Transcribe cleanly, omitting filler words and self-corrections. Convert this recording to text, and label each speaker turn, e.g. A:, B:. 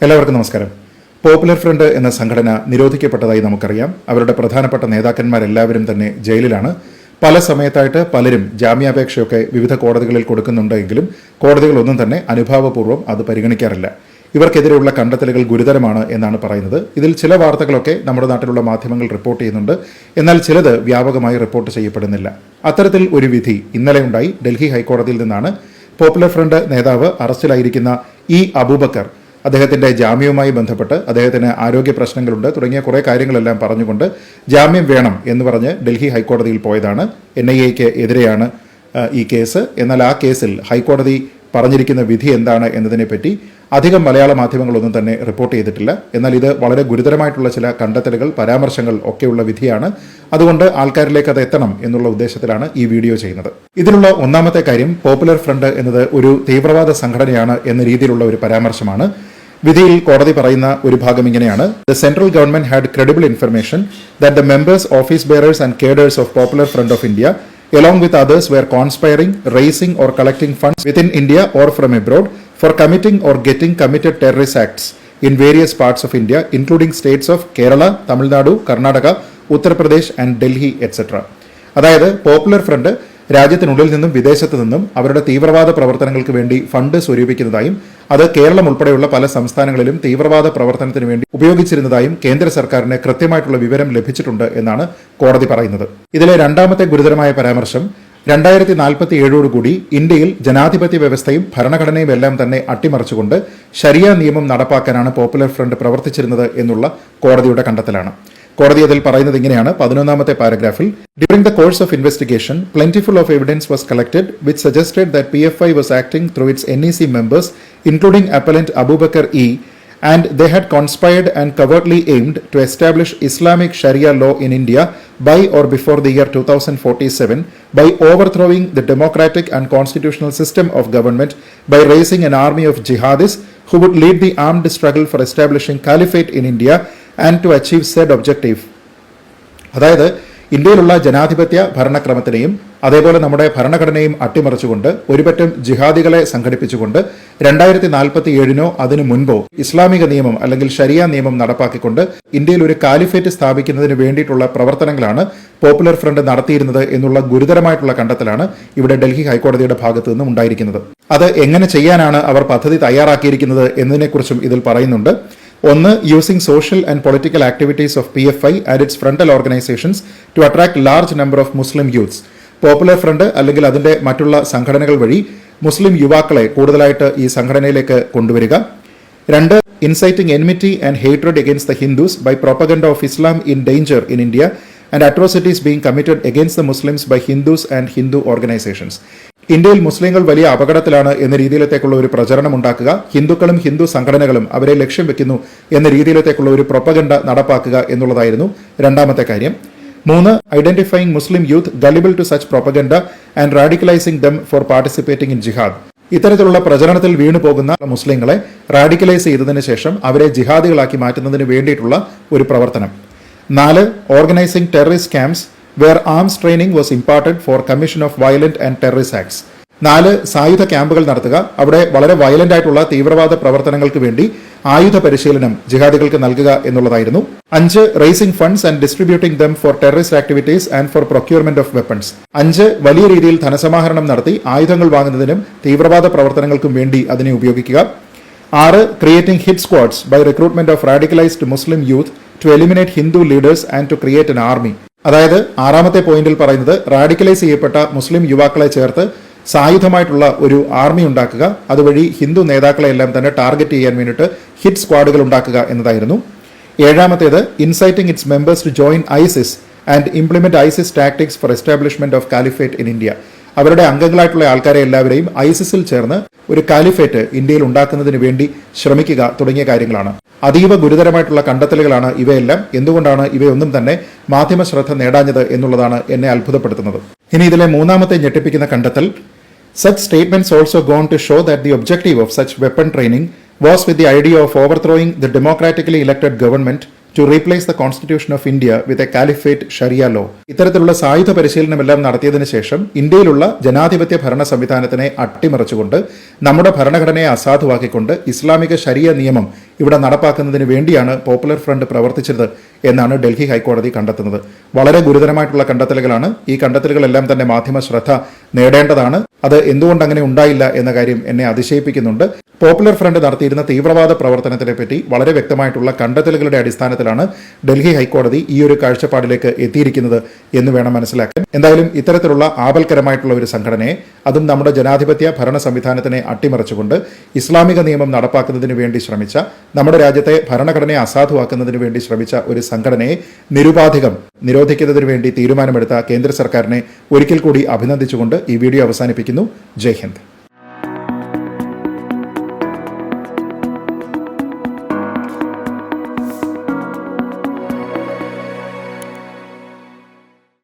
A: എല്ലാവർക്കും നമസ്കാരം. Popular front എന്ന സംഘടന നിരോധിക്കപ്പെട്ടതായി നമുക്കറിയാം. അവരുടെ പ്രധാനപ്പെട്ട നേതാക്കന്മാരെല്ലാവരും തന്നെ ജയിലിലാണ്. പല സമയത്തായിട്ട് പലരും ജാമ്യാപേക്ഷയൊക്കെ വിവിധ കോടതികളിൽ കൊടുക്കുന്നുണ്ടെങ്കിലും കോടതികളൊന്നും തന്നെ അനുഭാവപൂർവ്വം അത് പരിഗണിക്കാറില്ല. ഇവർക്കെതിരെയുള്ള കണ്ടെത്തലുകൾ ഗുരുതരമാണ് എന്നാണ് പറയുന്നത്. ഇതിൽ ചില വാർത്തകളൊക്കെ നമ്മുടെ നാട്ടിലുള്ള മാധ്യമങ്ങൾ റിപ്പോർട്ട് ചെയ്യുന്നുണ്ട്, എന്നാൽ ചിലത് വ്യാപകമായി റിപ്പോർട്ട് ചെയ്യപ്പെടുന്നില്ല. അത്തരത്തിൽ ഒരു വിധി ഇന്നലെ ഉണ്ടായി. ഡൽഹി ഹൈക്കോടതിയിൽ നിന്നാണ് പോപ്പുലർ ഫ്രണ്ട് നേതാവ് അറസ്റ്റിലായിരിക്കുന്ന അബൂബക്കർ അദ്ദേഹത്തിന്റെ ജാമ്യവുമായി ബന്ധപ്പെട്ട് അദ്ദേഹത്തിന് ആരോഗ്യ പ്രശ്നങ്ങളുണ്ട് തുടങ്ങിയ കുറേ കാര്യങ്ങളെല്ലാം പറഞ്ഞുകൊണ്ട് ജാമ്യം വേണം എന്ന് പറഞ്ഞ് ഡൽഹി ഹൈക്കോടതിയിൽ പോയതാണ്. NIA-ക്ക് എതിരെയാണ് ഈ കേസ്. എന്നാൽ ആ കേസിൽ ഹൈക്കോടതി പറഞ്ഞിരിക്കുന്ന വിധി എന്താണ് എന്നതിനെപ്പറ്റി അധികം മലയാള മാധ്യമങ്ങളൊന്നും തന്നെ റിപ്പോർട്ട് ചെയ്തിട്ടില്ല. എന്നാൽ ഇത് വളരെ ഗുരുതരമായിട്ടുള്ള ചില കണ്ടെത്തലുകൾ, പരാമർശങ്ങൾ ഒക്കെയുള്ള വിധിയാണ്. അതുകൊണ്ട് ആൾക്കാരിലേക്ക് അത് എത്തണം എന്നുള്ള ഉദ്ദേശത്തിലാണ് ഈ വീഡിയോ ചെയ്യുന്നത്. ഇതിലുള്ള ഒന്നാമത്തെ കാര്യം, പോപ്പുലർ ഫ്രണ്ട് എന്നത് ഒരു തീവ്രവാദ സംഘടനയാണ് എന്ന രീതിയിലുള്ള ഒരു പരാമർശമാണ്. വിധിയിൽ കോടതി പറയുന്ന ഒരു ഭാഗം ഇങ്ങനെയാണ്: The central government had credible information that the members, office bearers and cadres of Popular Front of India along with others were conspiring, raising or collecting funds within India or from abroad for committing or getting committed terrorist acts in various parts of India, including states of Kerala, Tamil Nadu, Karnataka, Uttar Pradesh and Delhi, etc. അതായത് popular front രാജ്യത്തിനുള്ളിൽ നിന്നും വിദേശത്തു നിന്നും അവരുടെ തീവ്രവാദ പ്രവർത്തനങ്ങൾക്ക് വേണ്ടി fund സ്വരൂപിക്കുന്നതായും അത് കേരളം ഉൾപ്പെടെയുള്ള പല സംസ്ഥാനങ്ങളിലും തീവ്രവാദ പ്രവർത്തനത്തിന് വേണ്ടി ഉപയോഗിച്ചിരുന്നതായും കേന്ദ്ര സർക്കാരിന് കൃത്യമായിട്ടുള്ള വിവരം ലഭിച്ചിട്ടുണ്ട് എന്നാണ് കോടതി പറയുന്നത്. ഇതിലെ രണ്ടാമത്തെ ഗുരുതരമായ പരാമർശം, 2047 ഇന്ത്യയിൽ ജനാധിപത്യ വ്യവസ്ഥയും ഭരണഘടനയും എല്ലാം തന്നെ അട്ടിമറിച്ചുകൊണ്ട് ശരിയ നിയമം നടപ്പാക്കാനാണ് പോപ്പുലർ ഫ്രണ്ട് പ്രവർത്തിച്ചിരുന്നത് എന്നുള്ള കോടതിയുടെ കണ്ടെത്തലാണ്. കോടതി അതിൽ പറയുന്നത് ഇങ്ങനെയാണ്. 11ാമത്തെ പാരഗ്രാഫിൽ, during the course of investigation plentiful of evidence was collected which suggested that PFI was acting through its NEC members including appellant Abubakar and they had conspired and covertly aimed to establish Islamic Sharia law in India by or before the year 2047 by overthrowing the democratic and constitutional system of government by raising an army of jihadists who would lead the armed struggle for establishing caliphate in India and to achieve said objective. അതായത് ഇന്ത്യയിലുള്ള ജനാധിപത്യ ഭരണക്രമത്തിനെയും അതേപോലെ നമ്മുടെ ഭരണഘടനയും അട്ടിമറിച്ചുകൊണ്ട് ഒരുപറ്റം ജിഹാദികളെ സംഘടിപ്പിച്ചുകൊണ്ട് 2047 അതിനു മുൻപോ ഇസ്ലാമിക നിയമം അല്ലെങ്കിൽ ശരിയ നിയമം നടപ്പാക്കിക്കൊണ്ട് ഇന്ത്യയിൽ ഒരു കാലിഫേറ്റ് സ്ഥാപിക്കുന്നതിന് വേണ്ടിയിട്ടുള്ള പ്രവർത്തനങ്ങളാണ് പോപ്പുലർ ഫ്രണ്ട് നടത്തിയിരുന്നത് എന്നുള്ള ഗുരുതരമായിട്ടുള്ള കണ്ടെത്തലാണ് ഇവിടെ ഡൽഹി ഹൈക്കോടതിയുടെ ഭാഗത്തു നിന്നും ഉണ്ടായിരിക്കുന്നത്. അത് എങ്ങനെ ചെയ്യാനാണ് അവർ പദ്ധതി തയ്യാറാക്കിയിരിക്കുന്നത് എന്നതിനെക്കുറിച്ചും ഇതിൽ പറയുന്നുണ്ട്. ഒന്ന്, using social and political activities of PFI and its frontal organisations to attract large number of Muslim youths. Popular Front അല്ലെങ്കിൽ അതിന്റെ മറ്റുള്ള സംഘടനകൾ വഴി മുസ്ലിം യുവാക്കളെ കൂടുതലായിട്ട് ഈ സംഘടനയിലേക്ക് കൊണ്ടുവരിക. രണ്ട്, inciting enmity and hatred against the Hindus by propaganda of Islam in danger in India and atrocities being committed against the Muslims by Hindus and Hindu organizations. ഇന്ത്യയിൽ മുസ്ലിങ്ങൾ വലിയ അപകടത്തിലാണ് എന്ന രീതിയിലത്തേക്കുള്ള ഒരു പ്രചരണം ഉണ്ടാക്കുക, ഹിന്ദുക്കളും ഹിന്ദു സംഘടനകളും അവരെ ലക്ഷ്യം വെക്കുന്നു എന്ന രീതിയിലത്തേക്കുള്ള ഒരു പ്രൊപ്പഗണ്ട നടപ്പാക്കുക എന്നുള്ളതായിരുന്നു രണ്ടാമത്തെ കാര്യം. മൂന്ന്, identifying Muslim youth gullible to such propaganda and radicalising them for participating in jihad. ഇത്തരത്തിലുള്ള പ്രചരണത്തിൽ വീണു പോകുന്ന മുസ്ലിങ്ങളെ റാഡിക്കലൈസ് ചെയ്തതിനു ശേഷം അവരെ ജിഹാദികളാക്കി മാറ്റുന്നതിന് വേണ്ടിയിട്ടുള്ള ഒരു പ്രവർത്തനം. നാല്, organising terrorist camps where arms training was imparted for commission of violent and terrorist acts. 4, സായുധ ക്യാമ്പുകൾ നടത്തുക, അവിടെ വളരെ വയലന്റ് ആയിട്ടുള്ള തീവ്രവാദ പ്രവർത്തനങ്ങൾക്ക് വേണ്ടി ആയുധ പരിശീലനം ജിഹാദികൾക്ക് നൽകുക എന്നുള്ളതായിരുന്നു. 5, raising funds and distributing them for terrorist activities and for procurement of weapons. 5, വലിയ രീതിയിൽ ധനസമാഹരണം നടത്തി ആയുധങ്ങൾ വാങ്ങുന്നതിനും തീവ്രവാദ പ്രവർത്തനങ്ങൾക്കും വേണ്ടി അതിനെ ഉപയോഗിക്കുക. 6, creating hit squads by recruitment of radicalised Muslim youth to eliminate Hindu leaders and to create an army. അതായത് 6ാമത്തെ പോയിന്റിൽ പറയുന്നത് റാഡിക്കലൈസ് ചെയ്യപ്പെട്ട മുസ്ലിം യുവാക്കളെ ചേർത്ത് സായുധമായിട്ടുള്ള ഒരു ആർമി ഉണ്ടാക്കുക, അതുവഴി ഹിന്ദു നേതാക്കളെ എല്ലാം തന്നെ ടാർഗറ്റ് ചെയ്യാൻ വേണ്ടിയിട്ട് ഹിറ്റ് സ്ക്വാഡുകൾ ഉണ്ടാക്കുക എന്നതായിരുന്നു. 7ാമത്തേത്, inciting its members to join ISIS and implement ISIS tactics for establishment of caliphate in India. അവരുടെ അംഗങ്ങളായിട്ടുള്ള ആൾക്കാരെ എല്ലാവരെയും ISISൽ ചേർന്ന് ഒരു കാലിഫേറ്റ് ഇന്ത്യയിൽ ഉണ്ടാക്കുന്നതിന് വേണ്ടി ശ്രമിക്കുക തുടങ്ങിയ കാര്യങ്ങളാണ്. അതീവ ഗുരുതരമായിട്ടുള്ള കണ്ടെത്തലുകളാണ് ഇവയെല്ലാം. എന്തുകൊണ്ടാണ് ഇവയൊന്നും തന്നെ മാധ്യമ ശ്രദ്ധ നേടാഞ്ഞത് എന്നുള്ളതാണ് എന്നെ അത്ഭുതപ്പെടുത്തുന്നത്. ഇനി ഇതിലെ മൂന്നാമത്തെ ഞെട്ടിപ്പിക്കുന്ന കണ്ടെത്തൽ, such statements also gone to show that the objective of such weapon training was with the idea of overthrowing the democratically elected government to replace the Constitution of India with a Caliphate Sharia law. ഇത്തരത്തിലുള്ള സായുധ പരിശീലനമെല്ലാം നടത്തിയതിനു ശേഷം ഇന്ത്യയിലുള്ള ജനാധിപത്യ ഭരണ സംവിധാനത്തിനെ അട്ടിമറിച്ചുകൊണ്ട് നമ്മുടെ ഭരണഘടനയെ അസാധുവാക്കിക്കൊണ്ട് ഇസ്ലാമിക ശരിയ നിയമം ഇവിടെ നടപ്പാക്കുന്നതിന് വേണ്ടിയാണ് പോപ്പുലർ ഫ്രണ്ട് പ്രവർത്തിച്ചത് എന്നാണ് ഡൽഹി ഹൈക്കോടതി കണ്ടെത്തുന്നത്. വളരെ ഗുരുതരമായിട്ടുള്ള കണ്ടെത്തലുകളാണ്. ഈ കണ്ടെത്തലുകളെല്ലാം തന്നെ മാധ്യമ ശ്രദ്ധ നേടേണ്ടതാണ്. അത് എന്തുകൊണ്ട് അങ്ങനെ ഉണ്ടായില്ല എന്ന കാര്യം എന്നെ അതിശയിപ്പിക്കുന്നുണ്ട്. പോപ്പുലർ ഫ്രണ്ട് നടത്തിയിരുന്ന തീവ്രവാദ പ്രവർത്തനത്തിനെ പറ്റി വളരെ വ്യക്തമായിട്ടുള്ള കണ്ടെത്തലുകളുടെ അടിസ്ഥാനത്തിലാണ് ഡൽഹി ഹൈക്കോടതി ഈ ഒരു കാഴ്ചപ്പാടിലേക്ക് എത്തിയിരിക്കുന്നത് എന്ന് വേണം മനസ്സിലാക്കാൻ. എന്തായാലും ഇത്തരത്തിലുള്ള ആപൽക്കരമായിട്ടുള്ള ഒരു സംഘടനയെ, അതും നമ്മുടെ ജനാധിപത്യ ഭരണ സംവിധാനത്തിനെ അട്ടിമറിച്ചുകൊണ്ട് ഇസ്ലാമിക നിയമം നടപ്പാക്കുന്നതിന് വേണ്ടി ശ്രമിച്ച, നമ്മുടെ രാജ്യത്തെ ഭരണഘടനയെ അസാധുവാക്കുന്നതിന് വേണ്ടി ശ്രമിച്ച ഒരു സംഘടനയെ നിരുപാധികം നിരോധിക്കുന്നതിന് വേണ്ടി തീരുമാനമെടുത്ത കേന്ദ്ര സർക്കാരിനെ ഒരിക്കൽ കൂടി അഭിനന്ദിച്ചുകൊണ്ട് ഈ വീഡിയോ അവസാനിപ്പിക്കുന്നു. ജയ് ഹിന്ദ്.